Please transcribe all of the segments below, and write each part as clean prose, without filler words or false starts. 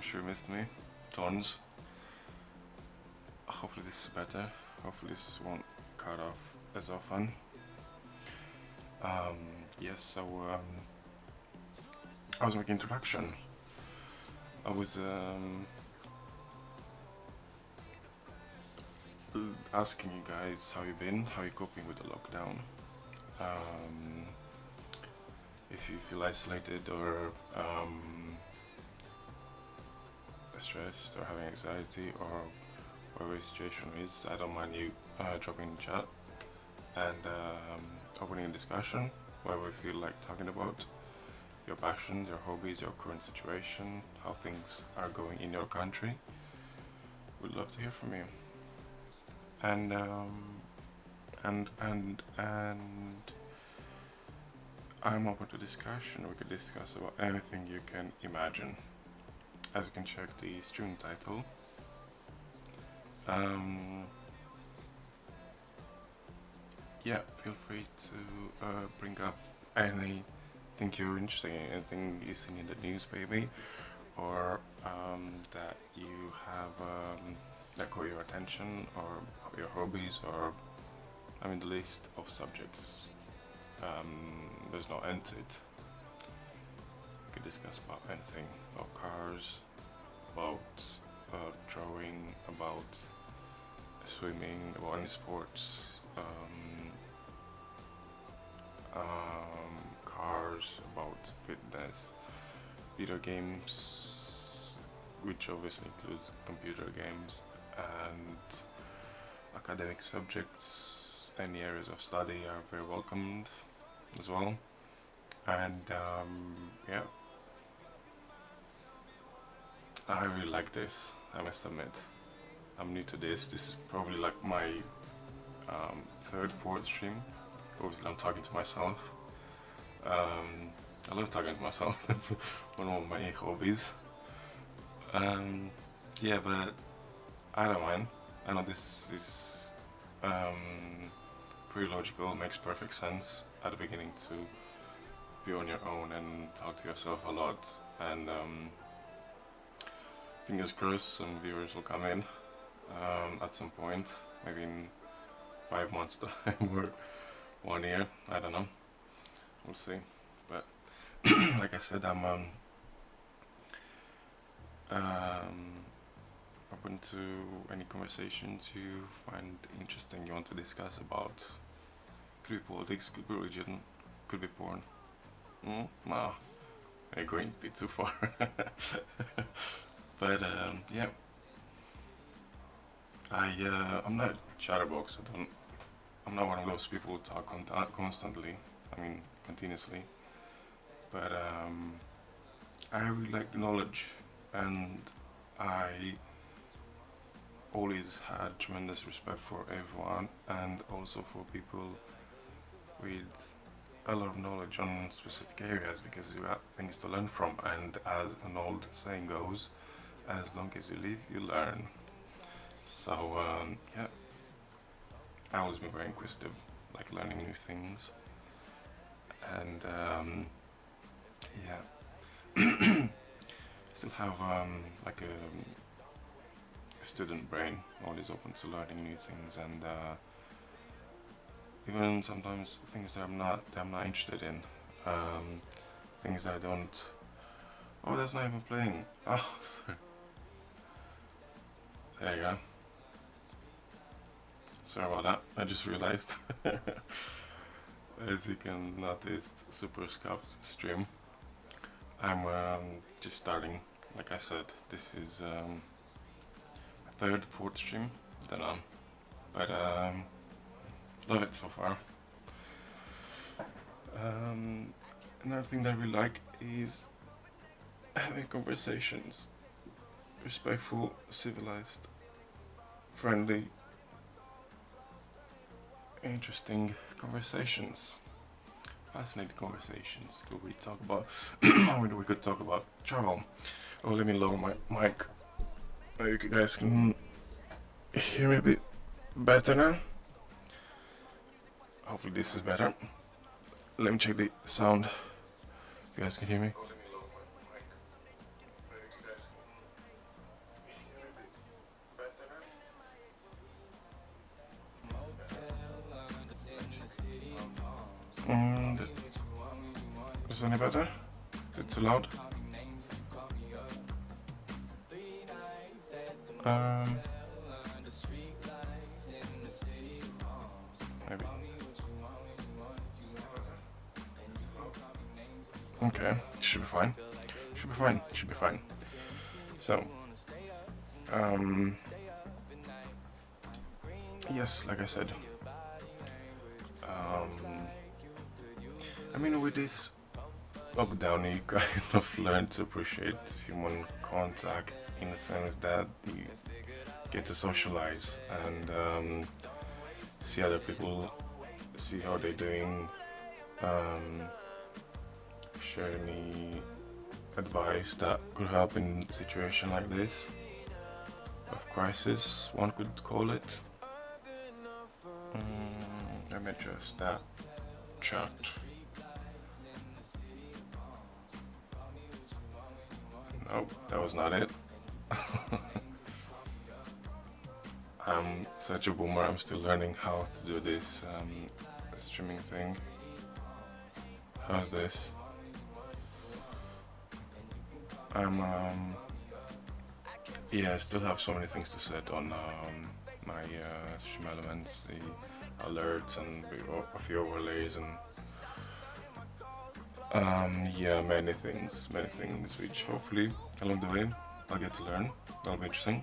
sure you missed me. Tons. Hopefully this is better. Hopefully this won't cut off as often. Yes, so I was making introduction. I was asking you guys how you been, how you coping with the lockdown. If you feel isolated or stressed or having anxiety or whatever your situation is, I don't mind you dropping in the chat and opening a discussion, whatever you feel like talking about, your passions, your hobbies, your current situation, how things are going in your country. We'd love to hear from you. And I'm open to discussion. We could discuss about anything you can imagine. As you can check the stream title. Yeah, feel free to bring up anything you're interested in, anything you've seen in the news maybe, or that you have that caught your attention, or your hobbies, or I mean the list of subjects. There's no end to it. We could discuss about anything, about cars, about drawing, about swimming, about any sports, cars, about fitness, video games, which obviously includes computer games, and academic subjects. Any areas of study are very welcomed as well. And yeah, I really like this, I must admit. I'm new to this. This is probably like my third, fourth stream. Obviously I'm talking to myself. I love talking to myself. That's one of my hobbies. Yeah, but I don't mind. I know this is pretty logical, makes perfect sense at the beginning to be on your own and talk to yourself a lot, and fingers crossed some viewers will come in at some point, maybe in 5 months time or 1 year, I don't know, we'll see. But like I said, I'm open to any conversations you find interesting, you want to discuss about. Could be politics, could be religion, could be porn. No, I'm going a bit too far. But yeah, I'm not a chatterbox. I'm not one of those people who talk constantly. I mean, continuously. But I really like knowledge, and I always had tremendous respect for everyone, and also for people with a lot of knowledge on specific areas, because you have things to learn from, and as an old saying goes, as long as you live, you learn. So yeah, I always been very inquisitive, like learning new things, and yeah, still have like a student brain, always open to learning new things, and even sometimes things that I'm not interested in, things that I don't. Oh, that's not even playing. Oh, sorry. There you go. Sorry about that. I just realized. As you can notice, super scuffed stream. I'm just starting. Like I said, this is third, fourth stream that I'm. But love it so far. Another thing that I really like is having conversations, respectful, civilized, friendly, interesting conversations, fascinating conversations. Could we talk about? We could talk about travel. Oh, let me lower my mic. You guys can hear me a bit better now. Hopefully this is better. Let me check the sound. You guys can hear me. this any better? Is it too loud? Um, Maybe. Okay, should be fine. Should be fine. Should be fine. So, um, yes, like I said, I mean, with this lockdown, you kind of learn to appreciate human contact in the sense that you get to socialize and see other people, see how they're doing, um, share any advice that could help in a situation like this of crisis, one could call it. Let me adjust that chat. Nope, that was not it. I'm such a boomer, I'm still learning how to do this streaming thing. How's this? Yeah, I still have so many things to set on my stream elements, the alerts and a few overlays and yeah, many things which hopefully along the way I'll get to learn. That'll be interesting.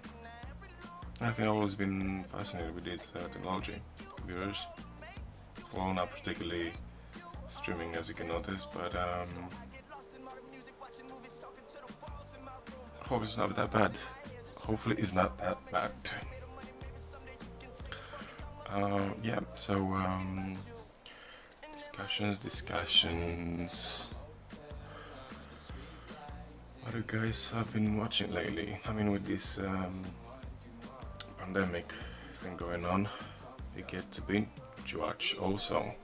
I think I've always been fascinated with this technology, computers. Well, not particularly streaming as you can notice, but hope it's not that bad. Hopefully it's not that bad. Yeah, so discussions. What do you guys have been watching lately? I mean, with this pandemic thing going on, you get to binge watch also.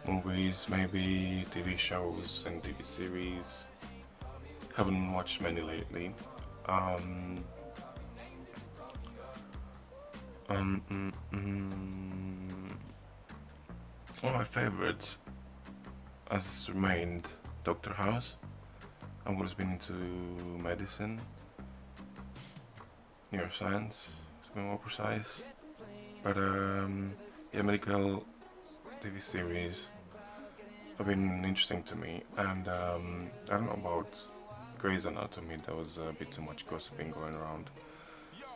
Movies, maybe TV shows and TV series. Haven't watched many lately. One of my favorites has remained Doctor House. I've always been into medicine, neuroscience, to be more precise. But yeah, medical TV series have been interesting to me, and I don't know about Grey's Anatomy. There was a bit too much gossiping going around,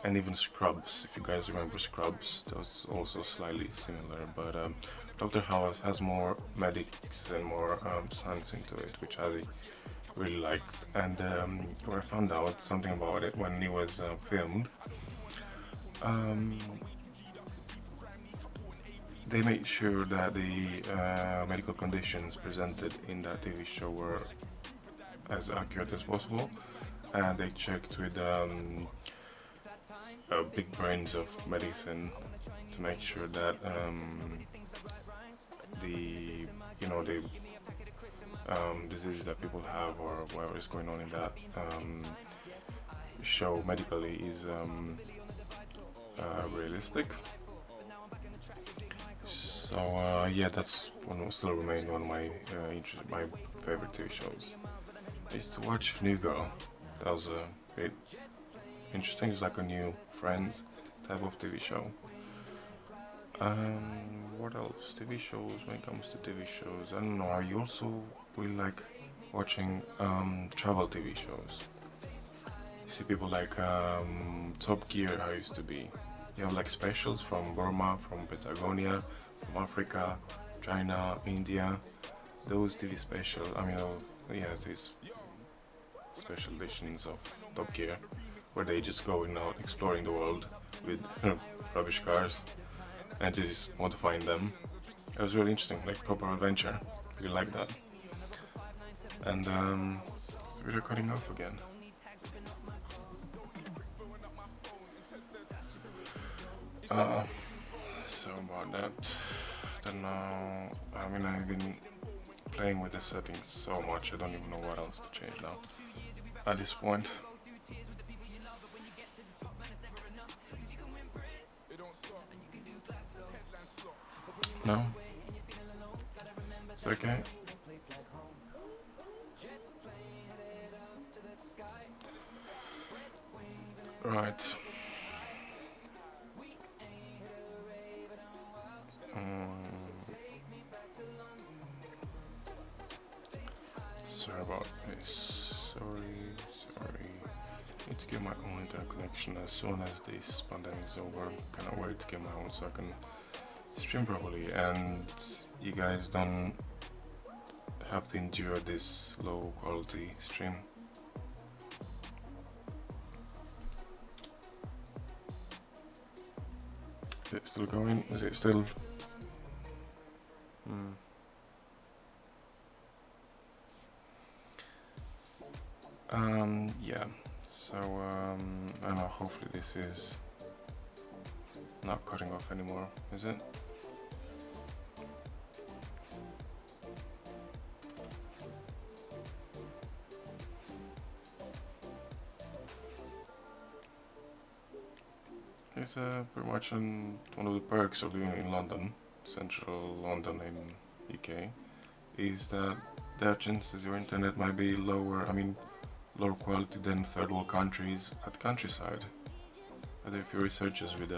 and even Scrubs. If you guys remember Scrubs, that was also slightly similar. But Doctor House has more medics and more science into it, which I really liked. And when I found out something about it when it was filmed, they made sure that the medical conditions presented in that TV show were as accurate as possible, and they checked with big brains of medicine to make sure that the diseases that people have or whatever is going on in that show medically is realistic. So yeah, that's still remains one of my my favorite TV shows. I used to watch New Girl. That was a bit interesting. It's like a new Friends type of TV show. What else? TV shows. When it comes to TV shows, I don't know. I also really like watching travel TV shows. You see people like Top Gear. How it used to be. You have like specials from Burma, from Patagonia, from Africa, China, India. Those TV special. I mean, yeah, these special editions of Top Gear, where they just go out exploring the world with rubbish cars and just modifying them. It was really interesting, like proper adventure. Really like that. And is the video cutting off again? So about that. Then now, I mean, I've been playing with the settings so much, I don't even know what else to change now at this point. No? It's okay? Right. Um, Sorry about this. Sorry. Need to get my own internet connection as soon as this pandemic is over. Cannot wait to get my own so I can stream properly and you guys don't have to endure this low quality stream. Is it still going? Is it still? Yeah. So I don't know. Hopefully this is not cutting off anymore. Is it? It's pretty much one of the perks of living in London, central London in UK, is that there are chances your internet might be lower, lower quality than third world countries at countryside. But if you researches with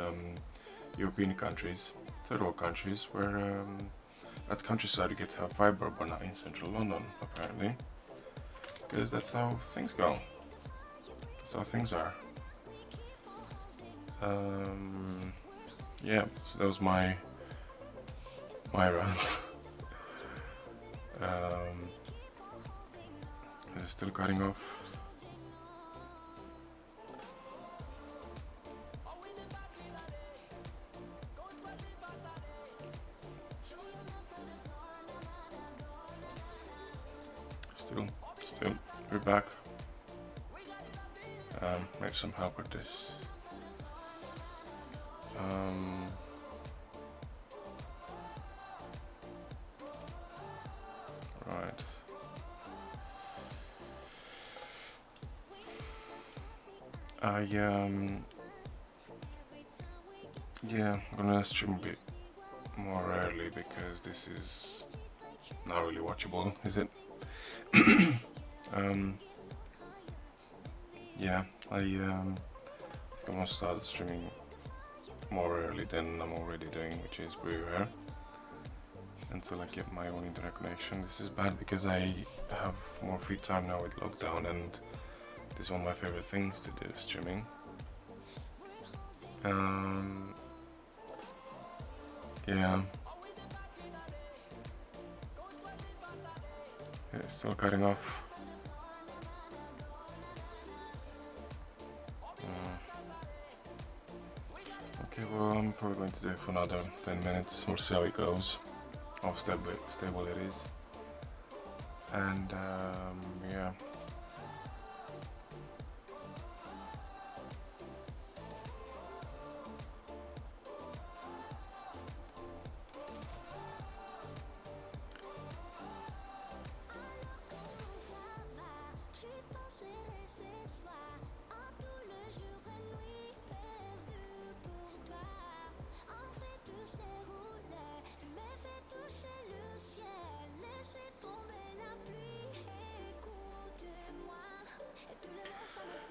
European countries, third world countries, where at countryside you get to have fibre but not in central London, apparently. Because that's how things go. That's how things are. Yeah, so that was my rant. Is it still cutting off? Still, we're back. Need some help with this. Right. Yeah, I'm gonna stream a bit more rarely because this is not really watchable, is it? Yeah, I'm gonna start streaming more rarely than I'm already doing, which is very rare, until I get my own internet connection. This is bad because I have more free time now with lockdown, and this is one of my favorite things to do, streaming. Yeah. It's still cutting off. Okay, well, I'm probably going to do it for another 10 minutes. We'll see how it goes, how stable it is. And yeah.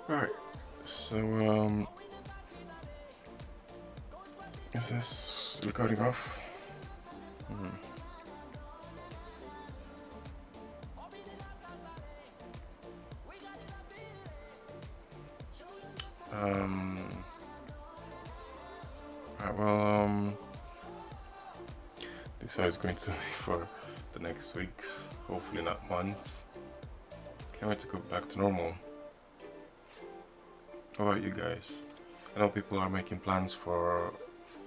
Right, so is this recording off? Right, well, this is going to be for the next weeks, hopefully not months. Can't wait to go back to normal. How about you guys? I know people are making plans for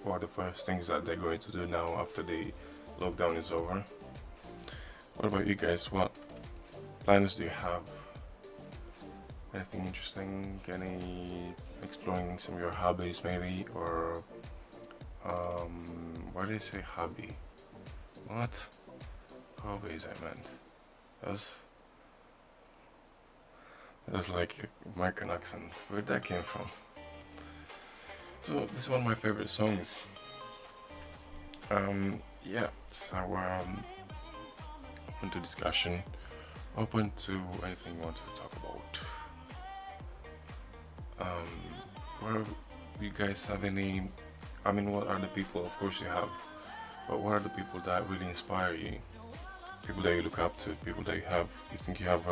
what are the first things that they're going to do now after the lockdown is over. What about you guys? What plans do you have? Anything interesting? Any exploring some of your hobbies maybe? Or why did I say hobby? What? Hobbies I meant. That's like American accent. Where'd that came from? So this is one of my favorite songs. Yeah, so open to discussion, open to anything you want to talk about. Well, do you guys have any? I mean, what are the people? Of course you have, but what are the people that really inspire you? People that you look up to, people that you think you have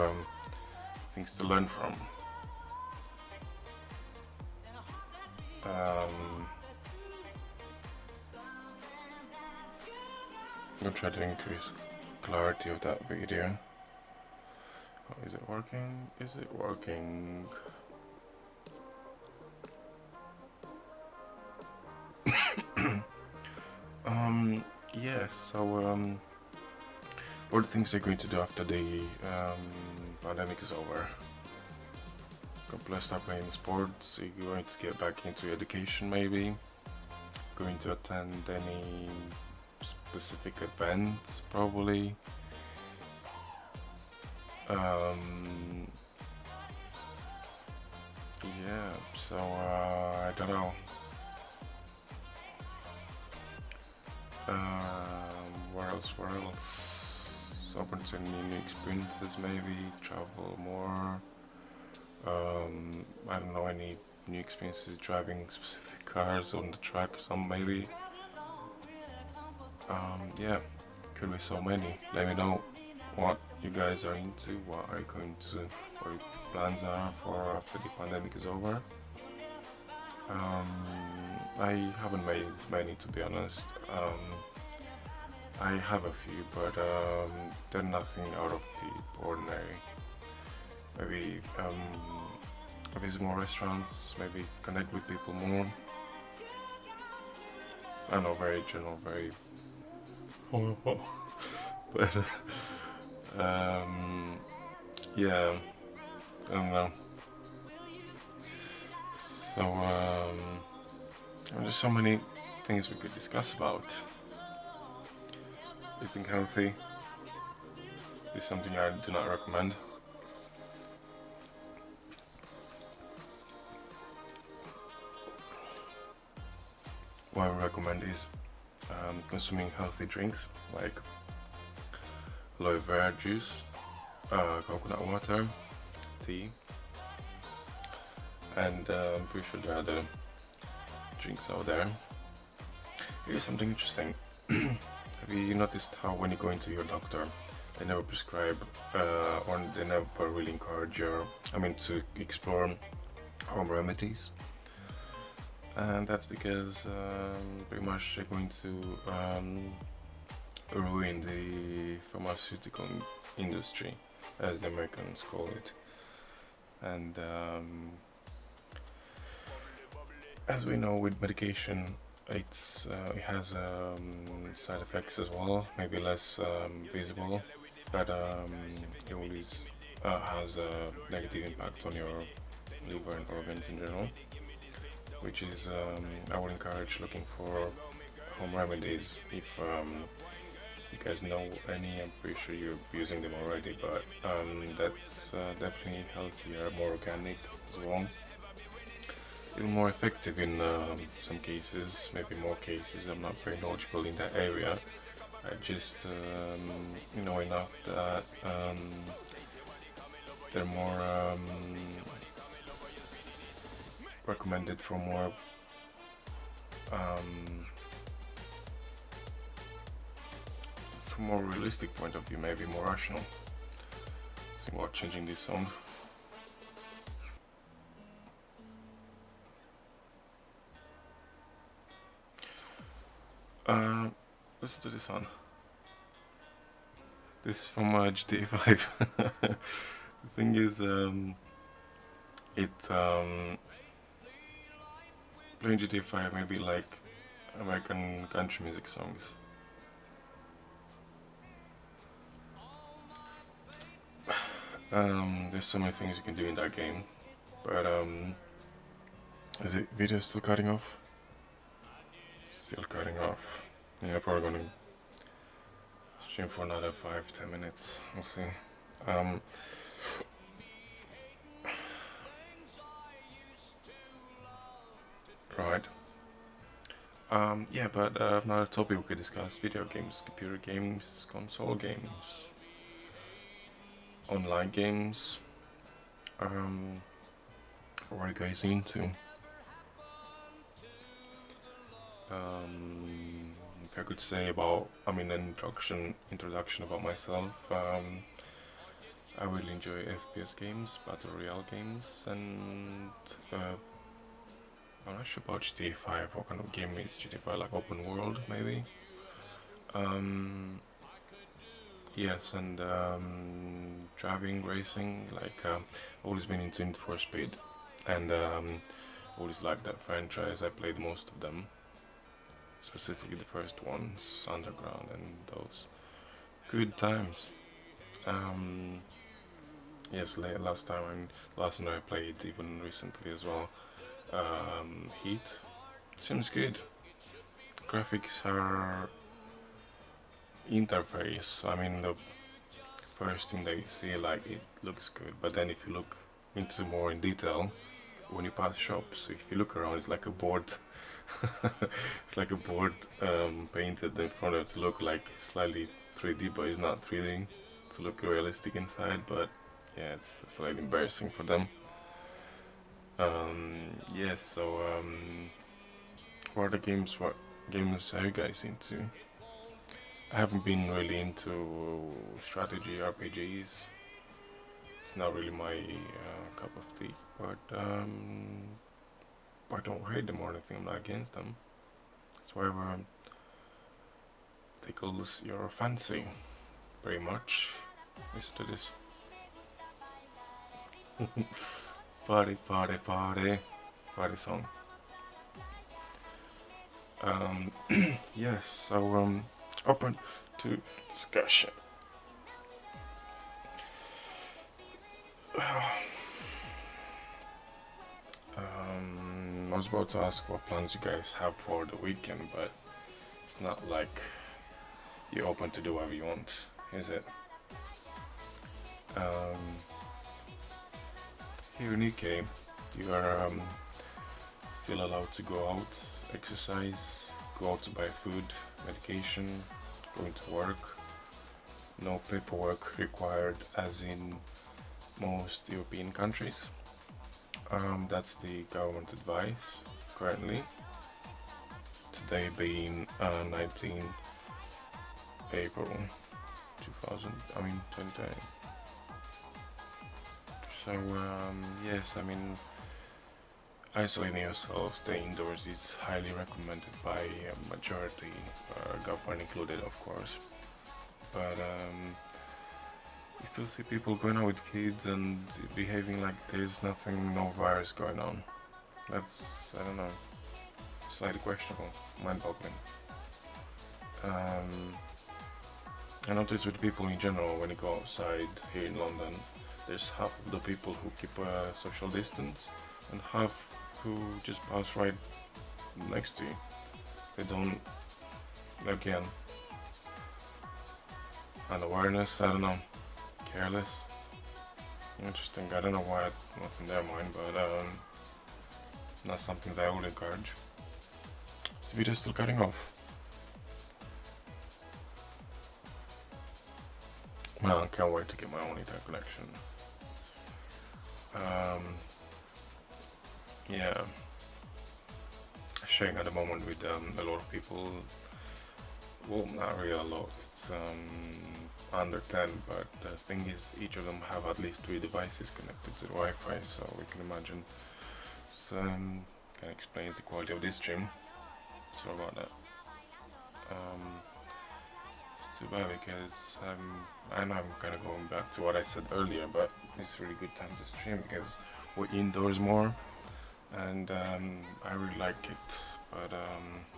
things to learn from. I'm gonna try to increase clarity of that video. Oh, is it working? Is it working? Yeah, so what are the things you're going to do after the pandemic is over? Gonna start playing sports, you're going to get back into education maybe? Going to attend any specific events probably? Yeah, so I don't know. Where else? Open to new experiences maybe, travel more. I don't know, any new experiences driving specific cars on the track, some maybe. Yeah, could be so many. Let me know what you guys are into, what are you going to, what your plans are for after the pandemic is over. I haven't made many, to be honest. I have a few, but they're nothing out of the ordinary. Maybe visit more restaurants, maybe connect with people more. I don't know, very general, very horrible. But yeah, I don't know. So there's so many things we could discuss about. Eating healthy is something I do not recommend. What I would recommend is consuming healthy drinks like aloe vera juice, coconut water, tea, and I'm pretty sure there are other drinks out there. Here's something interesting. Have you noticed how when you go into your doctor, they never prescribe or they never really encourage to explore home remedies? And that's because pretty much they're going to ruin the pharmaceutical industry, as the Americans call it. And as we know, with medication, it has side effects as well, maybe less visible, but it always has a negative impact on your liver and organs in general, which is I would encourage looking for home remedies. If you guys know any, I'm pretty sure you're using them already, but that's definitely healthier, more organic as well. Even more effective in some cases, maybe more cases. I'm not very knowledgeable in that area. I just know enough that they're more recommended from more realistic point of view, maybe more rational. Think about changing this song. Let's do this one. This is from GTA 5. The thing is, playing GTA 5 maybe like American country music songs. There's so many things you can do in that game, but is it video still cutting off? Still cutting off. Yeah, probably gonna stream for another 5-10 minutes. We'll see. Right. Yeah, but another topic we could discuss: video games, computer games, console games, online games. What are you guys into? If I could say about, an introduction about myself. I really enjoy FPS games, battle royale games, and I'm not sure about GTA 5. What kind of game is GTA 5? Like open world, maybe. Um, yes, and driving, racing. Like always been into Need for Speed, and always liked that franchise. I played most of them, specifically the first ones, Underground, and those good times. Um, yes, last time I played, even recently as well. Heat seems good. Graphics are interface. The first thing that you see, like it looks good, but then if you look into more in detail, when you pass shops, if you look around, it's like a board. It's like a board painted in front of it to look like slightly 3D, but it's not 3D. To look realistic inside, but yeah, it's like embarrassing for them. Yes. So what games are you guys into? I haven't been really into strategy RPGs. It's not really my cup of tea, but I don't hate them or anything. I'm not against them. It's whatever tickles your fancy, very much. Listen to this. Party, party, party, party song. Yes. So open to discussion. I was about to ask what plans you guys have for the weekend, but it's not like you're open to do whatever you want, is it? Here in UK, you are still allowed to go out, exercise, go out to buy food, medication, going to work. No paperwork required, as in most European countries. That's the government advice currently. Today being 19 April 2020. So yes, isolating yourself, staying indoors is highly recommended by a majority, government included, of course. But you still see people going out with kids and behaving like there's nothing, no virus going on. That's, I don't know, slightly questionable, mind-boggling. I notice with people in general, when you go outside here in London, there's half of the people who keep a social distance and half who just pass right next to you. They don't, again, unawareness, I don't know, careless. Interesting, I don't know what's in their mind, but not something that I would encourage. Is the video still cutting off? Well, I can't wait to get my own internet connection. Yeah, sharing at the moment with a lot of people. Well, not really a lot. It's under 10, but the thing is, each of them have at least 3 devices connected to the Wi-Fi, so we can imagine. So, kind of explains the quality of this stream. Sorry about that. It's too bad because I know I'm kind of going back to what I said earlier, but it's a really good time to stream because we're indoors more, and I really like it. But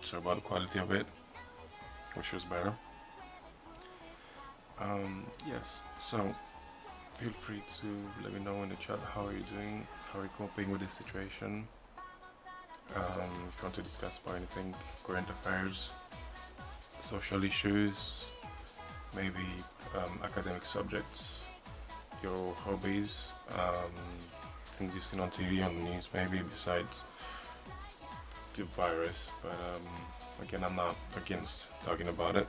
sorry about the quality of it. Wish it was better. Yes, so feel free to let me know in the chat how are you doing, how are you coping with this situation. If you want to discuss about anything, current affairs, social issues, maybe academic subjects, your hobbies, things you've seen on TV, on the news, maybe besides the virus, but again, I'm not against talking about it.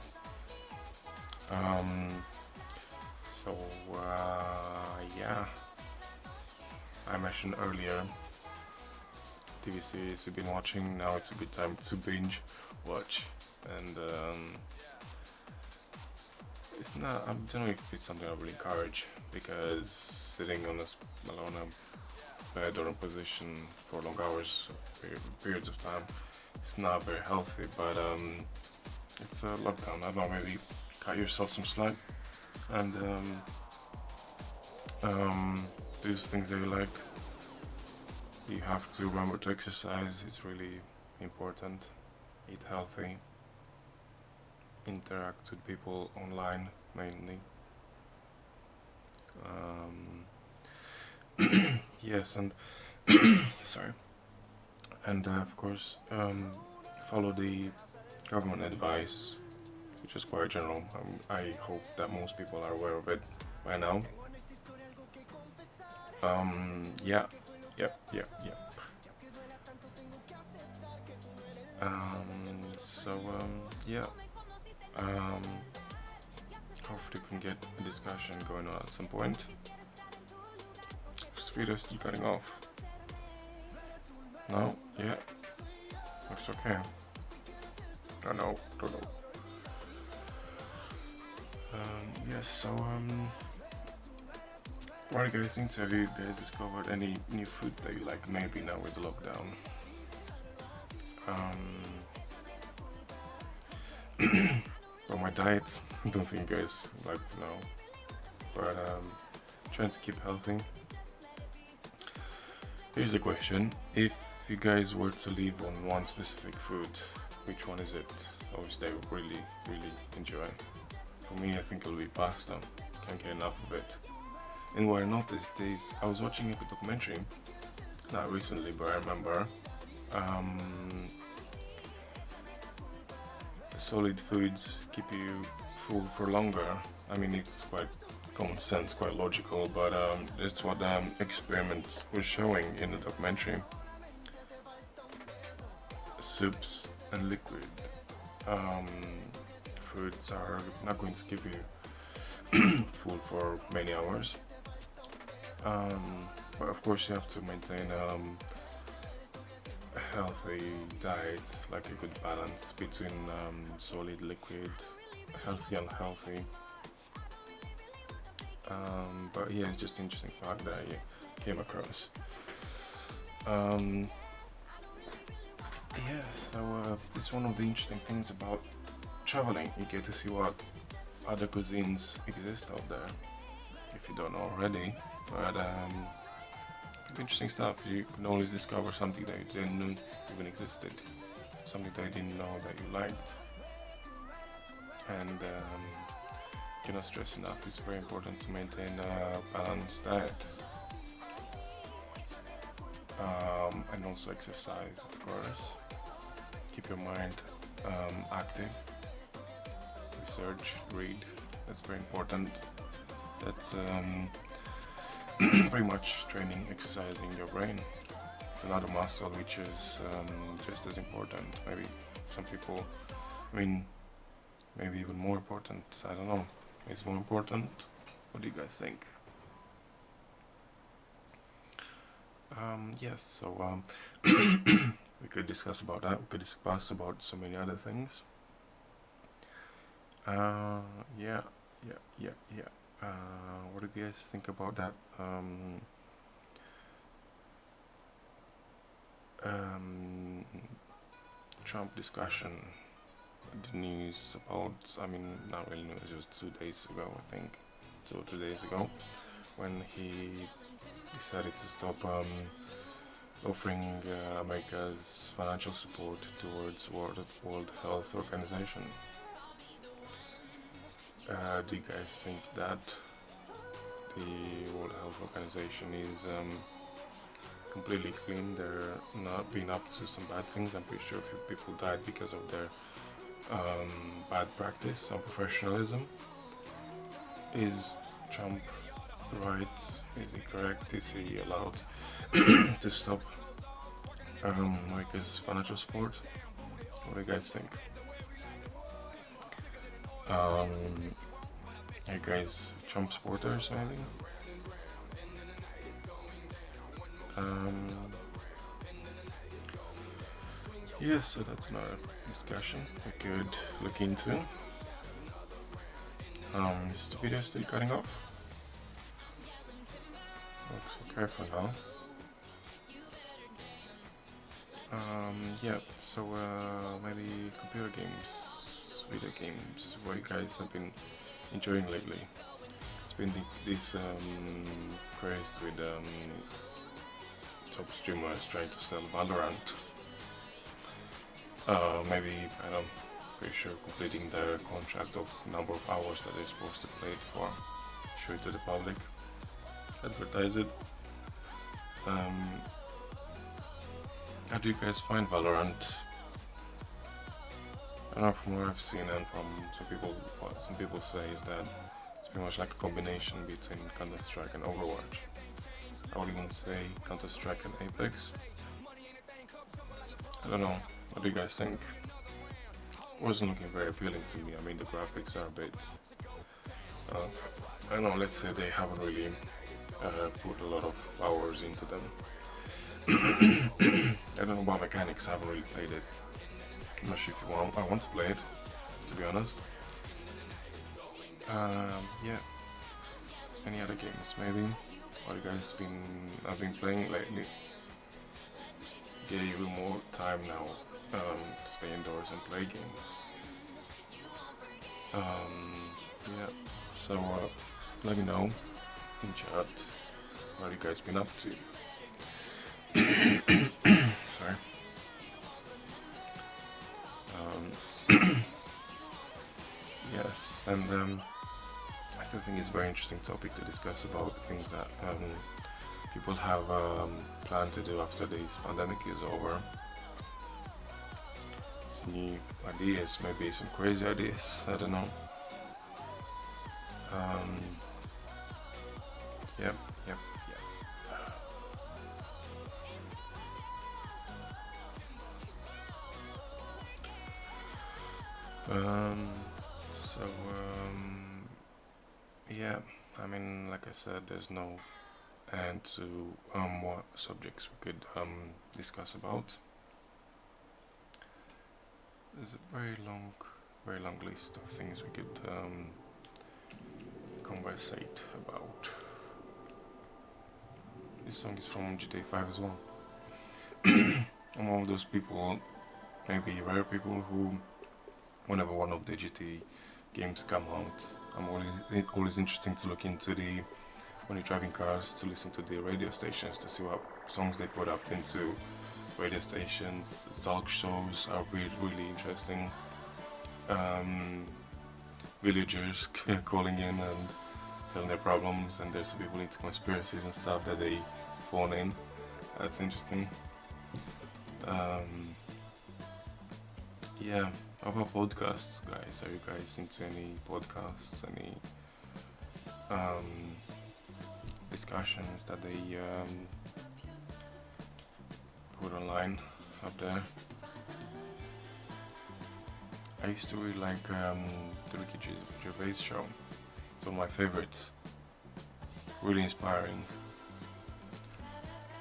So yeah, I mentioned earlier TV series we've been watching. Now it's a good time to binge watch, and it's not. I don't know if it's something I really encourage, because sitting on a bed or a position for long hours, periods of time, it's not very healthy. But it's a lockdown. I don't know, maybe cut yourself some slack and do things that you like. You have to remember to exercise. It's really important. Eat healthy. Interact with people online mainly. Yes, and sorry, and of course follow the government advice, which is quite general. I hope that most people are aware of it by now. Yeah, yep. Yeah. Um, Hopefully we can get a discussion going on at some point. This video is still cutting off. No? Yeah. Looks okay. Don't know. Yes, so what do you guys think? Have you guys discovered any new food that you like maybe now with the lockdown? For my diet, I don't think you guys would like to know, but trying to keep healthy. Here's a question: if you guys were to live on one specific food, which one is it? Obviously, I would really enjoy. For me, I think it'll be pasta. Can't get enough of it. And what I noticed is, I was watching a documentary, not recently, but I remember, solid foods keep you full for longer. I mean, it's quite common sense, quite logical, but it's what experiments were showing in the documentary. Soups and liquid foods are not going to keep you full for many hours. But of course you have to maintain a healthy diet, like a good balance between solid, liquid, healthy, unhealthy. But yeah, it's just an interesting fact that I came across. Yeah, so this is one of the interesting things about traveling. You get to see what other cuisines exist out there, if you don't know already. But interesting stuff. You can always discover something that you didn't know even existed, something that you didn't know that you liked. And cannot stress enough, it's very important to maintain a balanced diet. And also exercise, of course. Keep your mind active. Research, read. That's very important. That's pretty much training, exercising your brain. It's another muscle which is just as important. Maybe some people, maybe even more important. I don't know. It's more important. What do you guys think? Yes, so we could discuss about that. We could discuss about so many other things. Yeah. What do you guys think about that? Trump discussion, the news about, not really news, it was 2 days ago, I think, 2 or 3 days ago, when he decided to stop offering America's financial support towards World Health Organization. Do you guys think that the World Health Organization is completely clean? They're not being up to some bad things. I'm pretty sure a few people died because of their bad practice and professionalism. Is Trump right? Is he correct? Is he allowed to stop America's financial support? What do you guys think? Are you guys Trump supporters, maybe? Yes, so that's another discussion we could look into. Is the video still cutting off? Looks okay for now. Yeah, so maybe computer games, video games, what you guys have been enjoying lately. It's been this craze with top streamers trying to sell Valorant. Maybe, I don't know, pretty sure completing their contract of number of hours that they're supposed to play it for, show it to the public, advertise it. How do you guys find Valorant? I don't know, from what I've seen and from some people, what some people say is that it's pretty much like a combination between Counter-Strike and Overwatch. I would even say Counter-Strike and Apex. I don't know, what do you guys think? It wasn't looking very appealing to me. I mean, the graphics are a bit, I don't know, let's say they haven't really put a lot of hours into them. I don't know about mechanics, I haven't really played it. I'm not sure if I want to play it, to be honest. Yeah. Any other games, maybe? What you guys have been playing lately? Get you more time now to stay indoors and play games. Yeah. So let me know in chat what you guys been up to. Sorry. Yes, and I still think it's a very interesting topic to discuss about things that people have planned to do after this pandemic is over. Some new ideas, maybe some crazy ideas, I don't know. Yep. So yeah, I mean, like I said, there's no end to what subjects we could discuss about. There's a very long list of things we could conversate about. This song is from GTA 5 as well. I'm one of those people, maybe rare people, who whenever one of the GTA games come out, I'm always interesting to look into when you're driving cars, to listen to the radio stations to see what songs they put up into radio stations. Talk shows are really interesting. Villagers calling in and telling their problems, and there's people into conspiracies and stuff that they phone in. That's interesting. Yeah. How about podcasts, guys? Are you guys into any podcasts? Any discussions that they put online up there? I used to really like the Ricky Gervais show. It's one of my favorites. Really inspiring.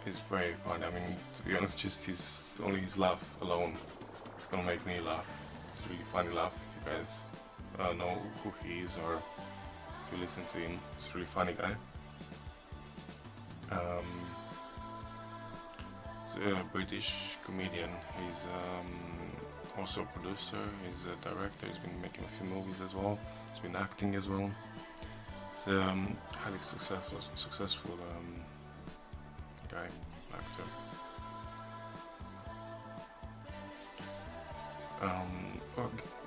It's very fun. I mean, to be honest, just only his laugh alone is gonna make me laugh. It's a really funny laugh. If you guys know who he is, or if you listen to him, he's a really funny guy. He's a British comedian. He's also a producer. He's a director. He's been making a few movies as well. He's been acting as well. He's a highly successful guy, actor.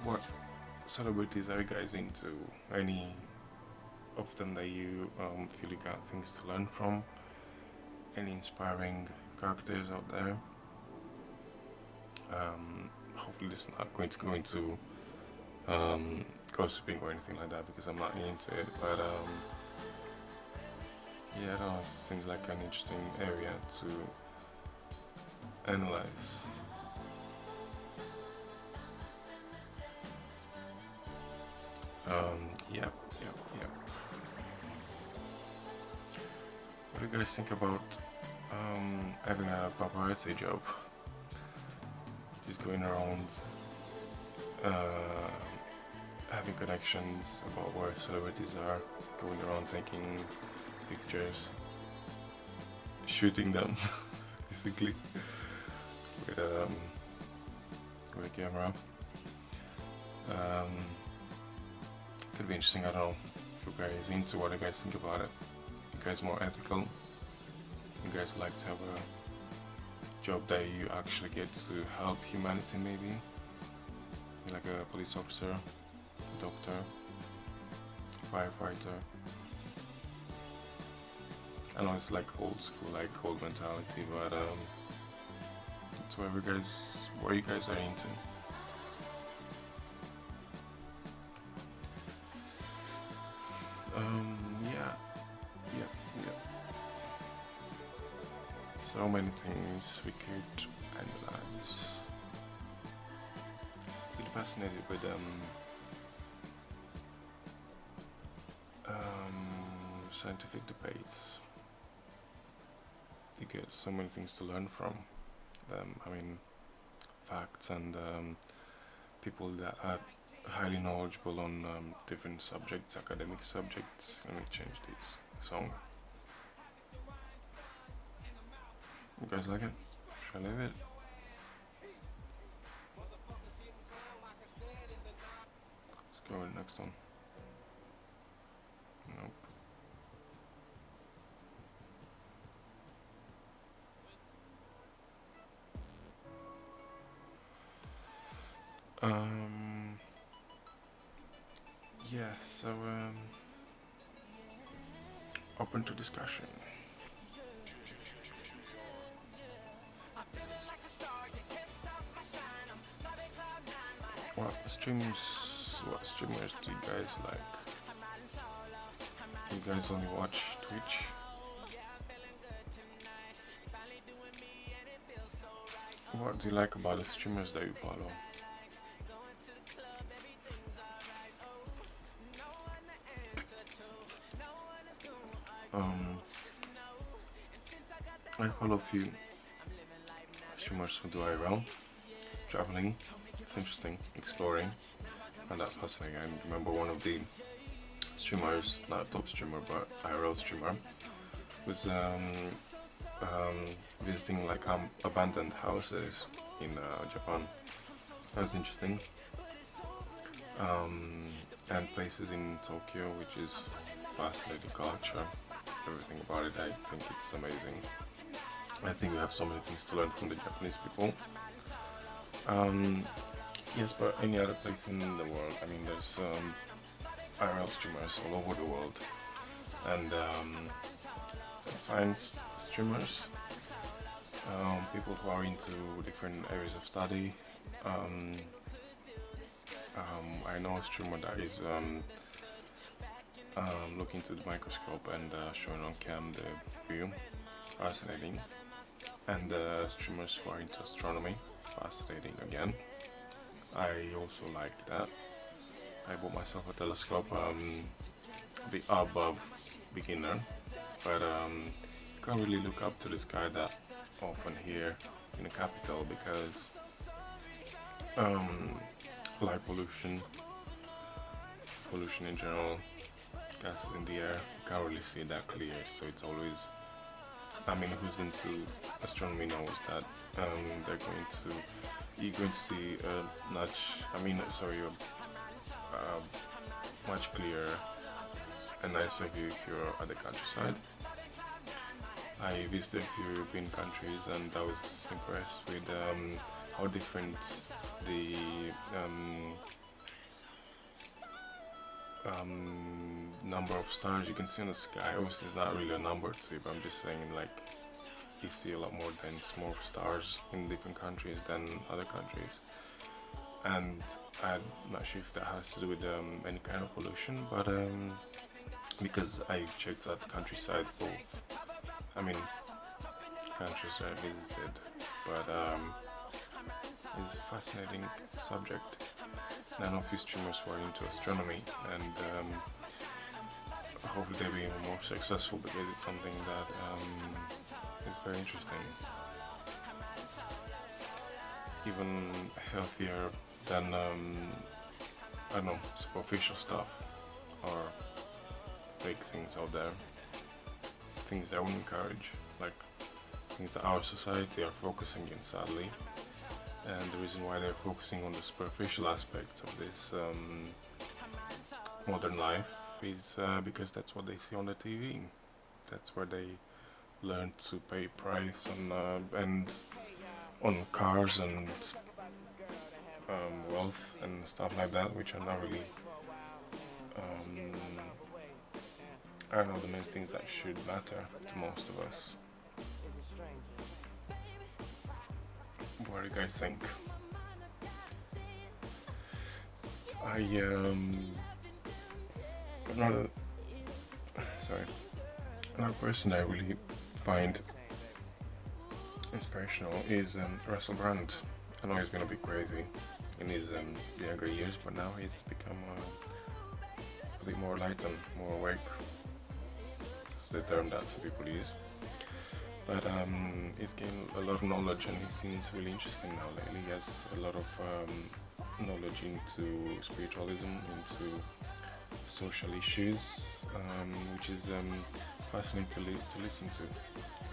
What celebrities are you guys into? Any of them that you feel you got things to learn from? Any inspiring characters out there? Hopefully this is not going to go into gossiping or anything like that, because I'm not into it, but yeah, that seems like an interesting area to analyze. Yep. What do you guys think about having a paparazzi job? Do is going around uh, having connections about where celebrities are, going around taking pictures, shooting them basically with a camera. Could be interesting. I don't know if you guys into what you guys think about it. You guys more ethical? You guys like to have a job that you actually get to help humanity, maybe? You're like a police officer, a doctor, firefighter. I know it's like old school, like old mentality, but it's what you guys are into. Yeah. So many things we could analyze. Been fascinated with scientific debates. You get so many things to learn from them. I mean, facts and people that are highly knowledgeable on different subjects, academic subjects. Let me change this song. You guys like it? Shall I leave it? Let's go with the next one. Nope. Yeah, so open to discussion. What streamers do you guys like? You guys only watch Twitch? What do you like about the streamers that you follow? I follow a few streamers who do IRL, traveling. It's interesting, exploring, and that's fascinating. I remember one of the streamers, not a top streamer, but IRL streamer, was visiting like abandoned houses in Japan. That was interesting. And places in Tokyo, which is fascinating culture. Everything about it, I think it's amazing. I think we have so many things to learn from the Japanese people. Yes, but any other place in the world, I mean, there's IRL streamers all over the world, and science streamers, people who are into different areas of study. I know a streamer that is looking into the microscope and showing on cam the view. It's fascinating. And streamers who are into astronomy, fascinating again. I also like that. I bought myself a telescope, a bit above beginner, but you can't really look up to this guy that often here in the capital because light pollution in general, gases in the air, you can't really see that clear, so it's always, I mean, who's into astronomy knows that you're going to see a much clearer and nicer view if you're at the countryside. I visited a few European countries and I was impressed with how different the number of stars you can see in the sky. Obviously it's not really a number to it, but I'm just saying, like, you see a lot more dense, more stars in different countries than other countries. And I'm not sure if that has to do with any kind of pollution, but because I checked out the countryside both, I mean, countries I visited, but it's a fascinating subject. And I know a few streamers who are into astronomy, and hopefully they'll be even more successful because it's something that is very interesting. even healthier than I don't know, superficial stuff or fake things out there, things that we encourage, like things that our society are focusing in, sadly. And the reason why they're focusing on the superficial aspects of this modern life is because that's what they see on the TV. That's where they learn to pay price and on cars and wealth and stuff like that, which are not really I don't know, the main things that should matter to most of us. What do you guys think? Another sorry, another person I really find inspirational is Russell Brand. I know he's been a bit crazy in his younger years, but now he's become a bit more enlightened, more awake. It's the term that some people use. But he's gained a lot of knowledge and he seems really interesting now lately. He has a lot of knowledge into spiritualism, into social issues, which is fascinating to listen to.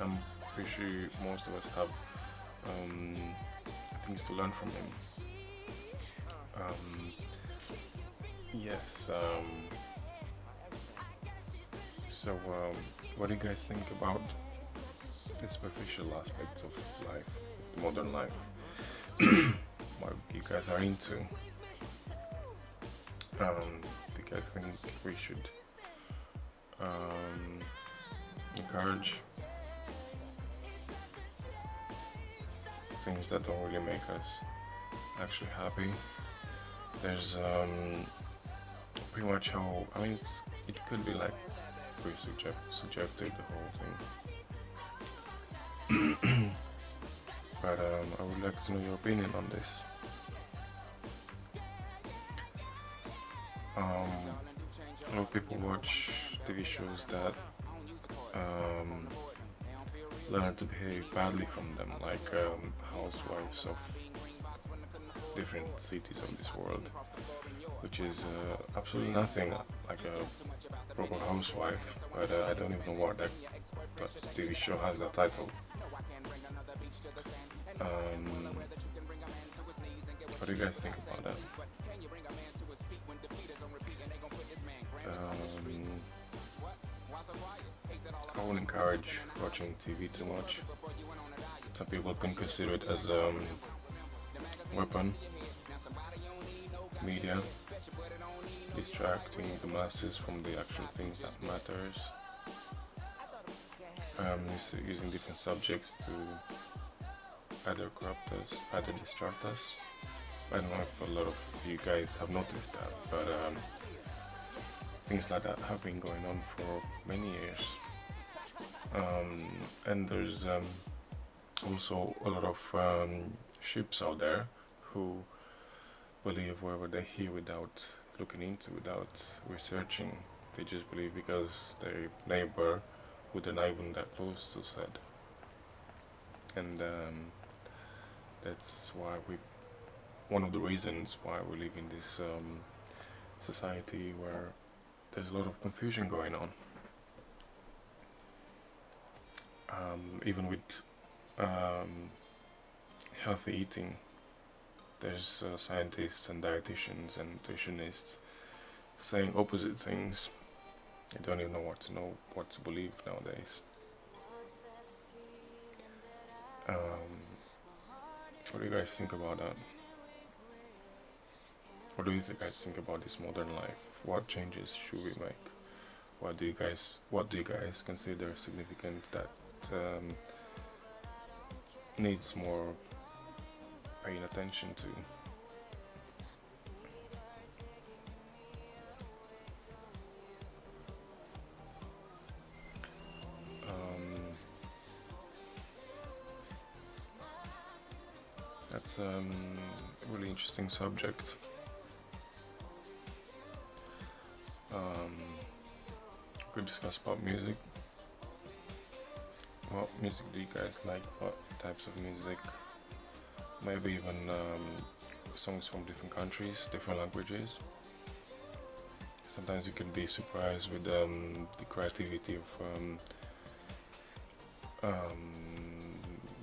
I'm pretty sure most of us have things to learn from him. Yes. So, what do you guys think about the superficial aspects of life, modern life? What you guys are into? Do you guys think we should encourage things that don't really make us actually happy? There's pretty much how, I mean, it could be like pretty subjective, the whole thing. But I would like to know your opinion on this. A lot of people watch TV shows that learn to behave badly from them, like housewives of different cities of this world, which is absolutely nothing like a proper housewife, but I don't even know what that TV show has that title. What do you guys think about that? I won't encourage watching TV too much. Some people can consider it as a weapon, media, distracting the masses from the actual things that matters. Using different subjects to either corrupt us, either distract us. I don't know if a lot of you guys have noticed that, but things like that have been going on for many years. And there's also a lot of ships out there who believe whatever they hear without looking into, without researching. They just believe because their neighbor, who they're not even that close to, said. And that's why one of the reasons why we live in this society where there's a lot of confusion going on. Even with healthy eating, there's scientists and dietitians and nutritionists saying opposite things. I don't even know what to believe nowadays. What do you guys think about that? What do you guys think about this modern life? What changes should we make? What do you guys consider significant that needs more paying attention to? That's a really interesting subject. We could discuss about music. What music do you guys like? What types of music maybe even songs from different countries, different languages. Sometimes you can be surprised with the creativity of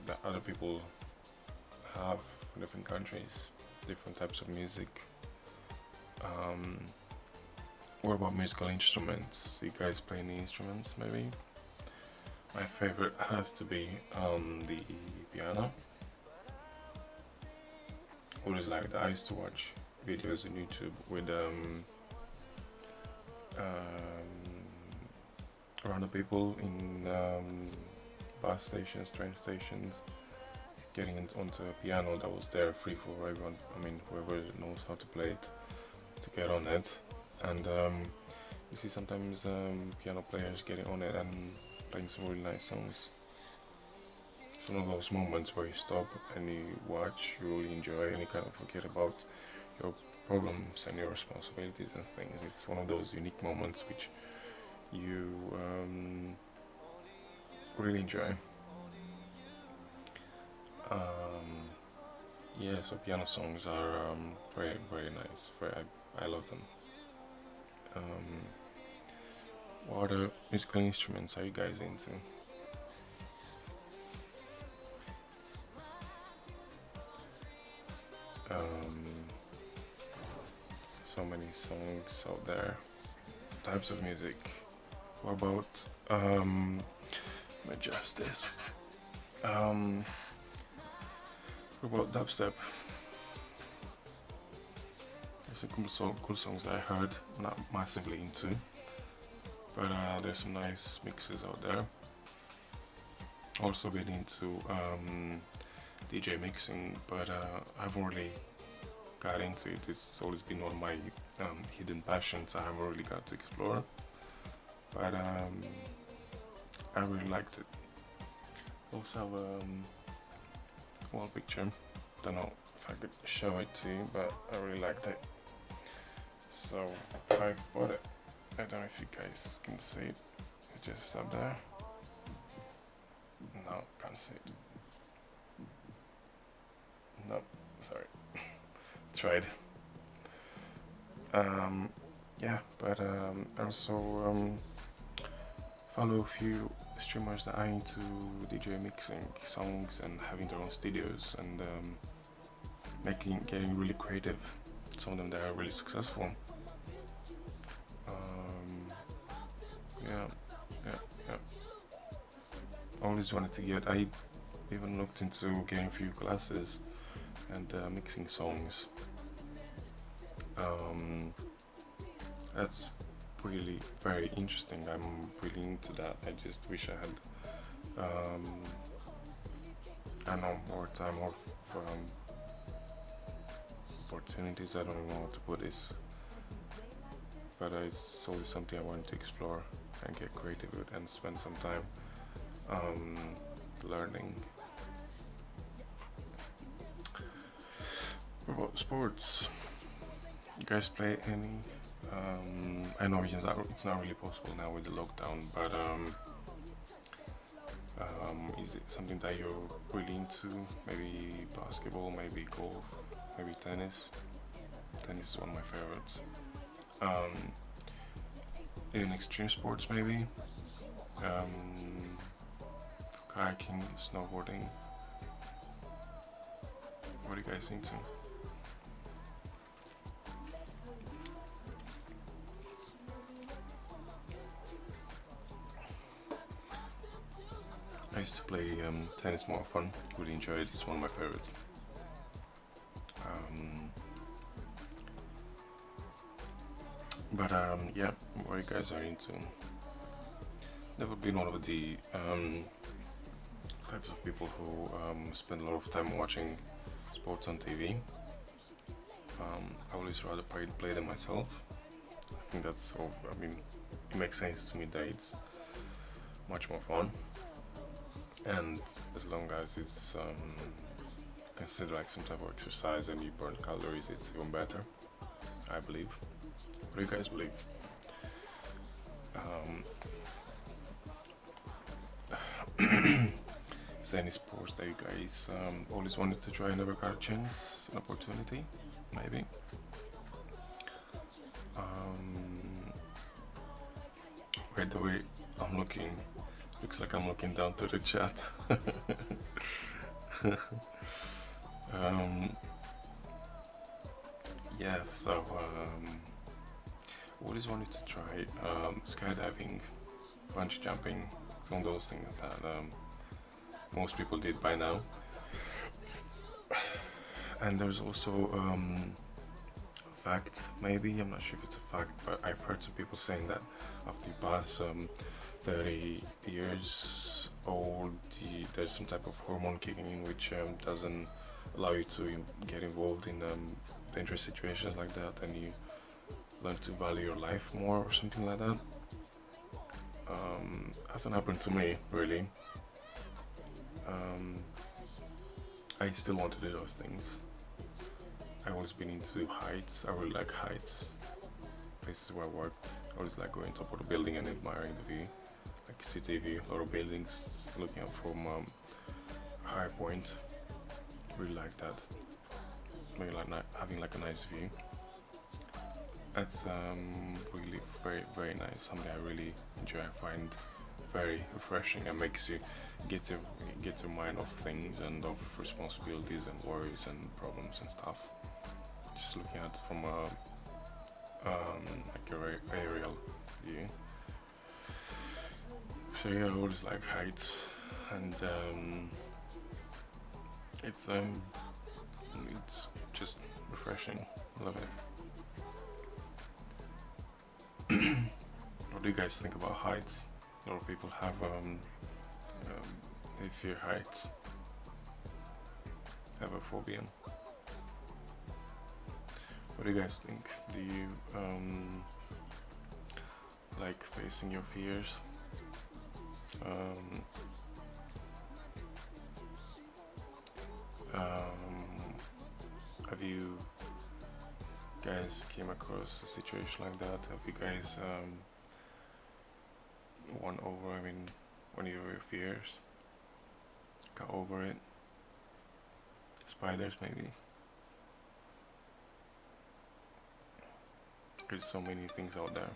that other people have from different countries, different types of music. Um, what about musical instruments? You guys play any instruments, maybe? My favorite has to be the piano. Always like that. I used to watch videos on YouTube with random people in bus stations, train stations, getting onto a piano that was there free for everyone. I mean, whoever knows how to play it, to get on it. And you see sometimes piano players getting on it and playing some really nice songs. It's one of those moments where you stop and you watch, you really enjoy, and you kind of forget about your problems and your responsibilities and things. It's one of those unique moments which you really enjoy. Yeah, so piano songs are very, very nice. I love them. What other musical instruments are you guys into? So many songs out there, types of music. What about let me adjust this. What about dubstep? There's some cool songs I heard, not massively into, but there's some nice mixes out there. Also been into DJ mixing, but I haven't really got into it. It's always been one of my hidden passions I haven't really got to explore, but I really liked it. Also have a wall picture. Don't know if I could show it to you, but I really liked it. So I bought it. I don't know if you guys can see it. It's just up there. No, can't see it. No, sorry. Tried. Yeah, but I also follow a few streamers that are into DJ mixing songs and having their own studios and getting really creative. Some of them that are really successful. Yeah. Always wanted to get. I even looked into getting a few classes and mixing songs. That's really very interesting. I'm really into that. I just wish I had I know more time, more opportunities. I don't even know how to put this, but it's always something I wanted to explore and get creative with and spend some time learning. What about sports? You guys play any? I know it's not really possible now with the lockdown, but is it something that you're really into? Maybe basketball, maybe golf, maybe tennis. Tennis is one of my favorites. In extreme sports, maybe kayaking, snowboarding. What are you guys into? I used to play tennis more often. Really enjoy it. It's one of my favorites. But yeah, what you guys are into? Never been one of the types of people who spend a lot of time watching sports on TV. I always rather play them myself. I think that's all. I mean, it makes sense to me that it's much more fun, and as long as it's considered like some type of exercise and you burn calories, it's even better, I believe. What do you guys believe? is there any sports that you guys always wanted to try and never got a chance, an opportunity, maybe? By the way, I'm looking, looks like I'm looking down to the chat. Yeah, so always wanted to try skydiving, bungee jumping, some of those things that most people did by now. And there's also fact, maybe, I'm not sure if it's a fact, but I've heard some people saying that after you pass 30 years old, there's some type of hormone kicking in which doesn't allow you to get involved in dangerous situations like that, and you learn to value your life more or something like that. Hasn't happened to me, really. I still want to do those things. I've always been into heights. I really like heights. Places where I worked, I always like going top of the building and admiring the view, like city view, a lot of buildings, looking up from a high point. Really like that. Really like having like a nice view. That's really very nice. Something I really enjoy. I find very refreshing and makes you get your mind off things and of responsibilities and worries and problems and stuff. Just looking at it from a like a very aerial view. So yeah, I always like heights, and it's just refreshing. I love it. What do you guys think about heights? A lot of people have they fear heights, have a phobia. What do you guys think? Do you like facing your fears? Have you guys came across a situation like that? Have you guys won over, one of your fears? Got over it? Spiders, maybe? There's so many things out there.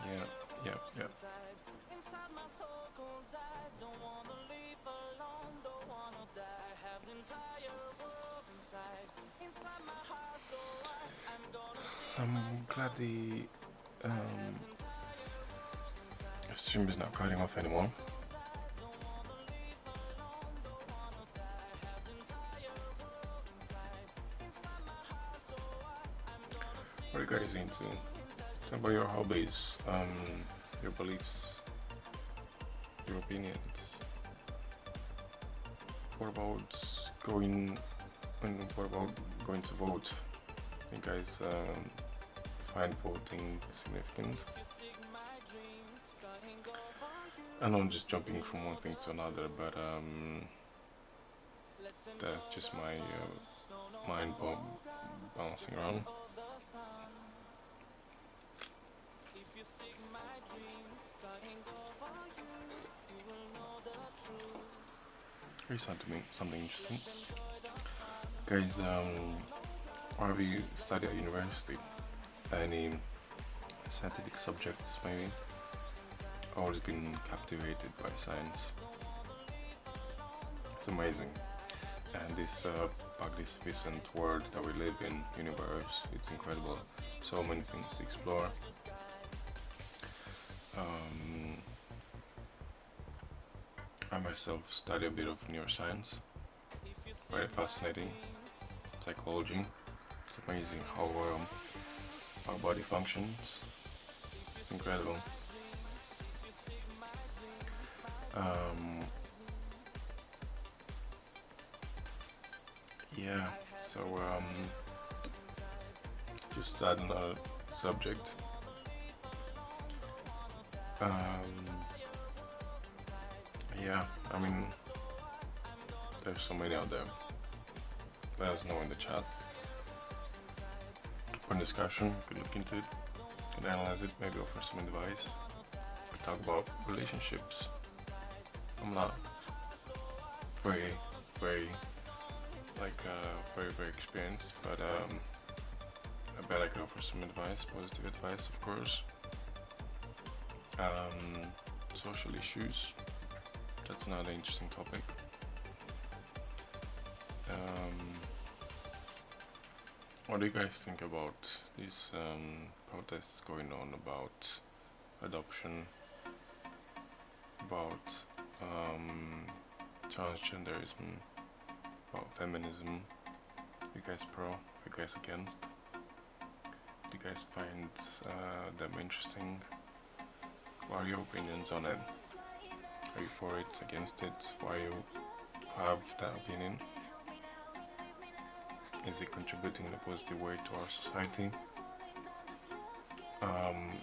Yeah. I'm glad the stream is not cutting off anymore. What are you guys into? Tell about your hobbies, your beliefs, your opinions. What about going to vote? You guys find voting significant? I know I'm just jumping from one thing to another, but that's just my mind bouncing around. Here's something interesting. Guys, what have you studied at university? Any scientific subjects, maybe? I've always been captivated by science. It's amazing. And this magnificent world that we live in, universe, it's incredible. So many things to explore. I myself study a bit of neuroscience. Very fascinating. Psychology. It's amazing how our body functions. It's incredible. Yeah, so just add another subject. Yeah, there's so many out there. Let us know in the chat. For discussion, you could look into it. can analyze it, maybe offer some advice. We talk about relationships. I'm not very, very, very experienced, but I bet I can offer some advice, positive advice, of course. Social issues. That's another interesting topic. What do you guys think about these protests going on about adoption, about transgenderism, about feminism? You guys pro? You guys against? Do you guys find them interesting? What are your opinions on it? Are you for it, against it? Why you have that opinion? Is it contributing in a positive way to our society?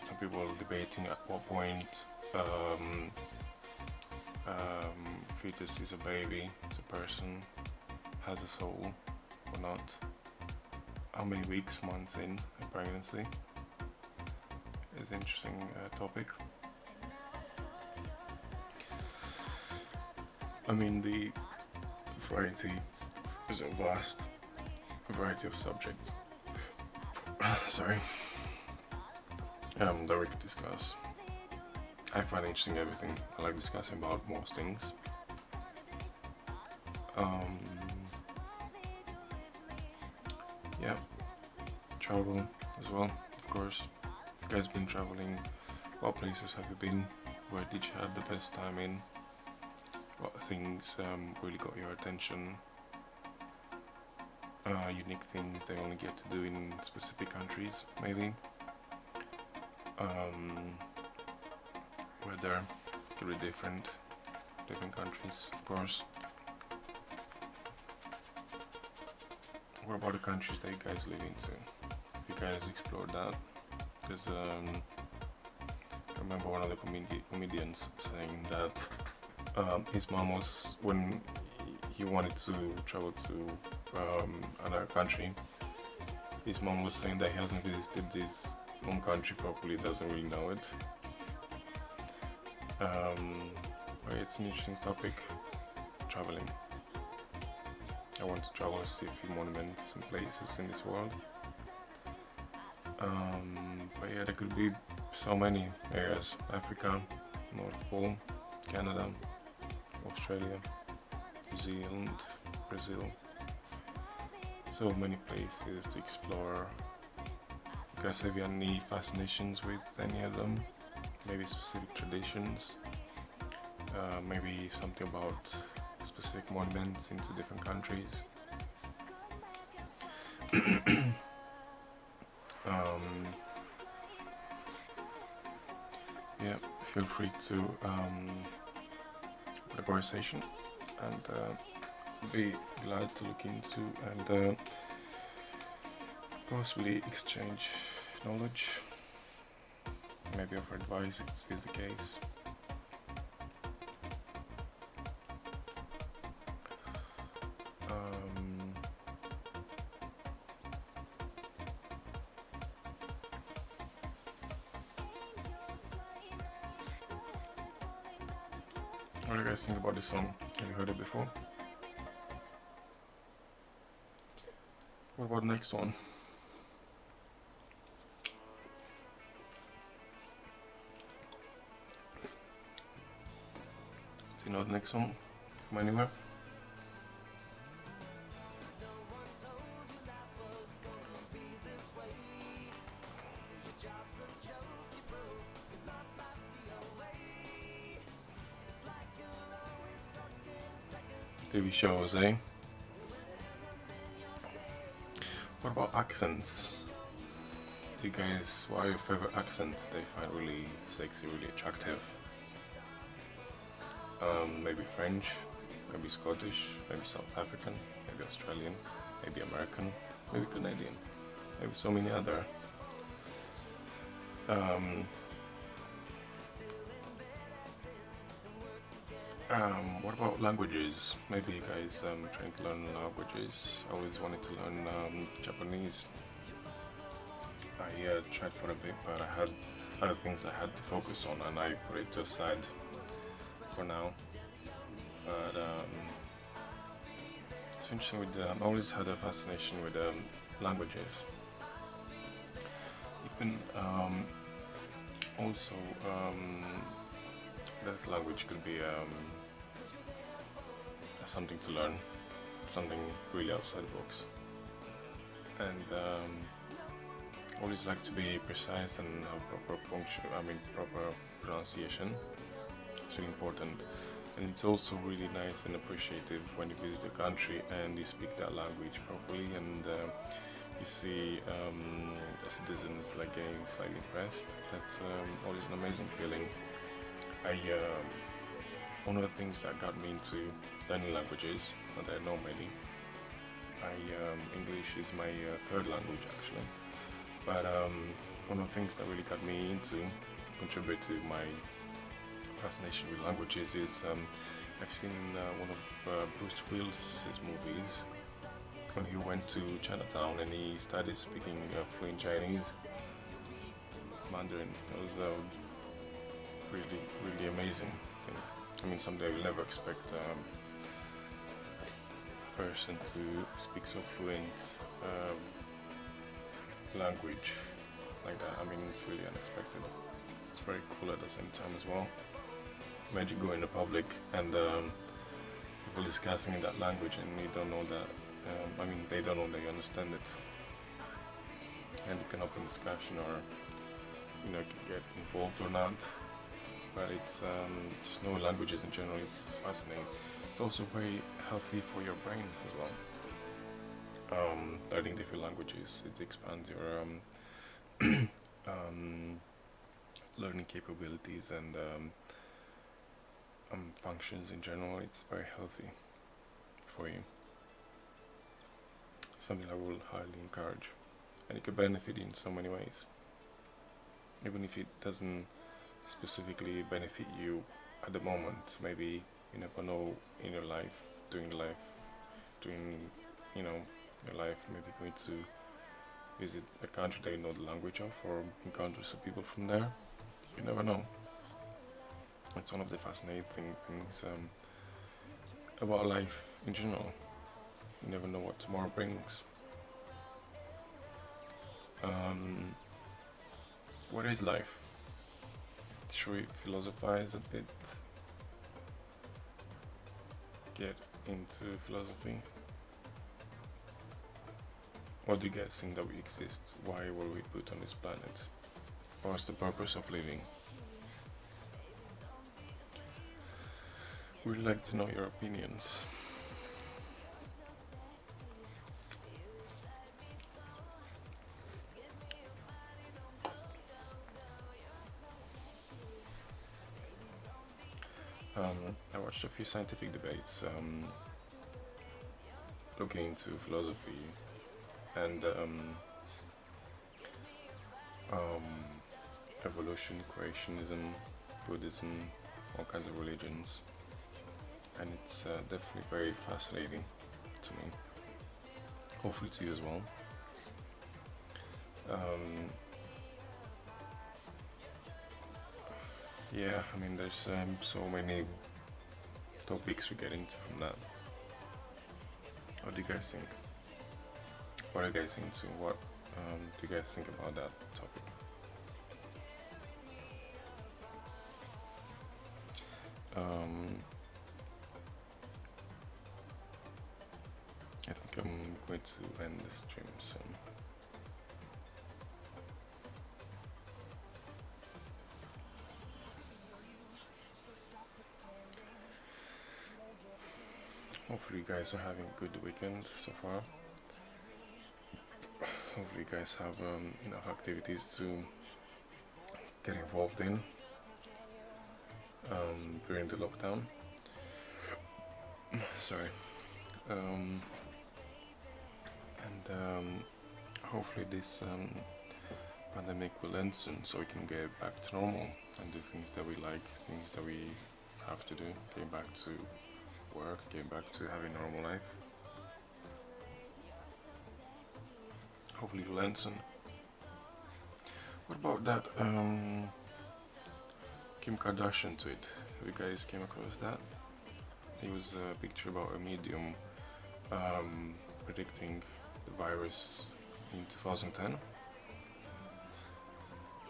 Some people are debating at what point fetus is a baby, is a person, has a soul or not. How many weeks, months in a pregnancy? It's an interesting topic. I mean, the variety is a vast variety of subjects. Sorry. That we could discuss. I find interesting everything. I like discussing about most things. Yeah, travel as well, of course. You guys been traveling? What places have you been? Where did you have the best time in? What things really got your attention? Unique things they only get to do in specific countries, maybe. Weather could be different countries, of course. What about the countries that you guys live into? You guys explored that? Because I remember one of the comedians saying that his mom was, when he wanted to travel to another country, his mom was saying that he hasn't visited this home country properly, doesn't really know it. But it's an interesting topic, traveling. I want to travel to see a few monuments and places in this world. But yeah, there could be so many areas: Africa, North Pole, Canada, Australia, New Zealand, Brazil. So many places to explore. You guys have any fascinations with any of them? Maybe specific traditions? Maybe something about specific monuments into different countries? Yeah, feel free to the conversation, and be glad to look into and possibly exchange knowledge, maybe offer advice if this is the case. What do you guys think about this song? Have you heard it before? What about the next one? Do you know the next song from anywhere? TV shows, eh? What about accents? Do you guys, what are your favorite accents they find really sexy, really attractive? Maybe French, maybe Scottish, maybe South African, maybe Australian, maybe American, maybe Canadian, maybe so many other. What about languages? Maybe you guys trying to learn languages. I always wanted to learn Japanese. I tried for a bit, but I had other things I had to focus on, and I put it aside for now. But it's interesting with I always had a fascination with languages. Even also that language could be something to learn, something really outside the box. And always like to be precise and have proper function. Proper pronunciation. It's really important. And it's also really nice and appreciative when you visit a country and you speak that language properly, and you see the citizens like getting slightly impressed. That's always an amazing feeling. One of the things that got me into learning languages, not that I know many. English is my third language actually, but one of the things that really got me into, contribute to my fascination with languages is I've seen one of Bruce Willis's movies when he went to Chinatown and he started speaking fluent Chinese, Mandarin. It was really, really amazing thing. I mean, something you'll never expect a person to speak so fluent language like that. I mean, it's really unexpected. It's very cool at the same time as well. Imagine going to public and people discussing in that language and you don't know that, they don't know that you understand it. And you can open discussion or, get involved or not. But it's just knowing languages in general, it's fascinating. It's also very healthy for your brain as well. Learning different languages, it expands your learning capabilities and functions in general. It's very healthy for you. Something I will highly encourage, and it can benefit in so many ways. Even if it doesn't specifically benefit you at the moment, maybe you never know in your life, during your life, maybe going to visit a country that you know the language of, or encounter some people from there. You never know. It's one of the fascinating things about life in general. You never know what tomorrow brings. What is life? Should we philosophize a bit? Get into philosophy? What do you guys think that we exist? Why were we put on this planet? What's the purpose of living? We'd like to know your opinions. I watched a few scientific debates looking into philosophy and evolution, creationism, Buddhism, all kinds of religions, and it's definitely very fascinating to me. Hopefully to you as well. Yeah, there's so many topics we get into from that. What do you guys think? What are you guys into? What do you guys think about that topic? I think I'm going to end the stream soon. Hopefully you guys are having a good weekend so far. Hopefully you guys have enough activities to get involved in during the lockdown. Sorry. And hopefully this pandemic will end soon, so we can get back to normal and do things that we like, things that we have to do, get back to work, get back to having a normal life. Hopefully it'll end soon. What about that Kim Kardashian tweet? Have you guys came across that? It was a picture about a medium predicting the virus in 2010.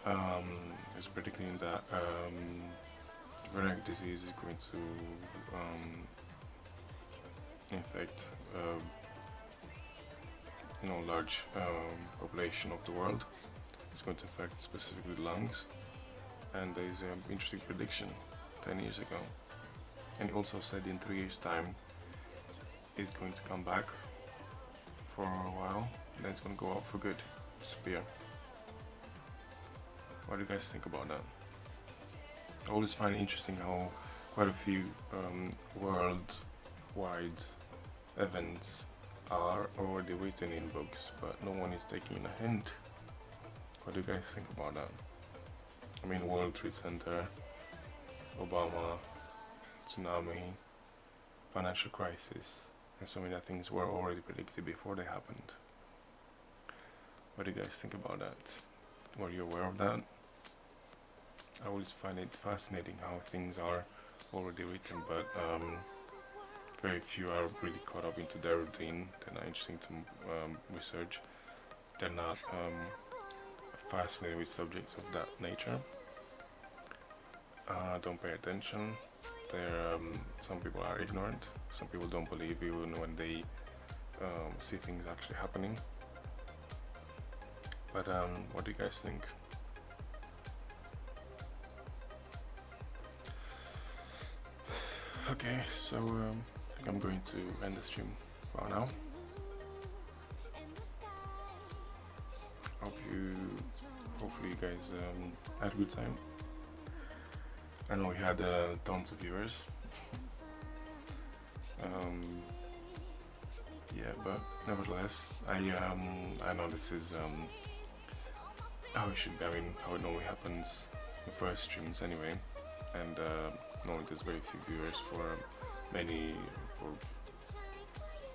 It was predicting that the variant disease is going to infect large population of the world. It's going to affect specifically lungs, and there is an interesting prediction 10 years ago, and he also said in 3 years time it's going to come back for a while, and then it's going to go out for good, disappear. What do you guys think about that? I always find it interesting how quite a few worldwide events are already written in books, but no one is taking a hint. What do you guys think about that? I mean, World Trade Center, Obama, tsunami, financial crisis, and so many things were already predicted before they happened. What do you guys think about that? Were you aware of that? I always find it fascinating how things are already written, but very few are really caught up into their routine. They're not interesting to research. They're not fascinated with subjects of that nature. Don't pay attention. Some people are ignorant. Some people don't believe even when they see things actually happening. But what do you guys think? Okay, so I think I'm going to end the stream for now. Hopefully you guys had a good time. I know we had tons of viewers. Yeah, but nevertheless, I know this is how it should be. I mean, how it normally happens the first streams anyway, and normally there's very few viewers for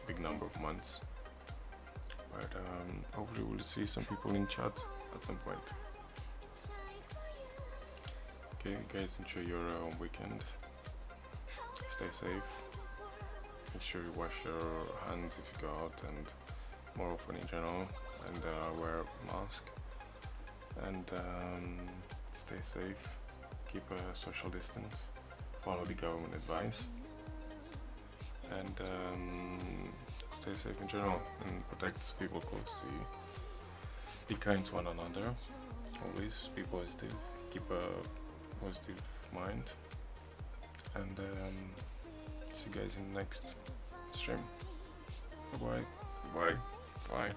big number of months. But hopefully we'll see some people in chat at some point. Okay, you guys enjoy your weekend. Stay safe. Make sure you wash your hands if you go out, and more often in general, and wear a mask. And stay safe. Keep a social distance. Follow the government advice. And stay safe in general, and protect people close to you. Be kind to one another. Always be positive. Keep a positive mind. And see you guys in the next stream. Bye bye. Bye. Bye.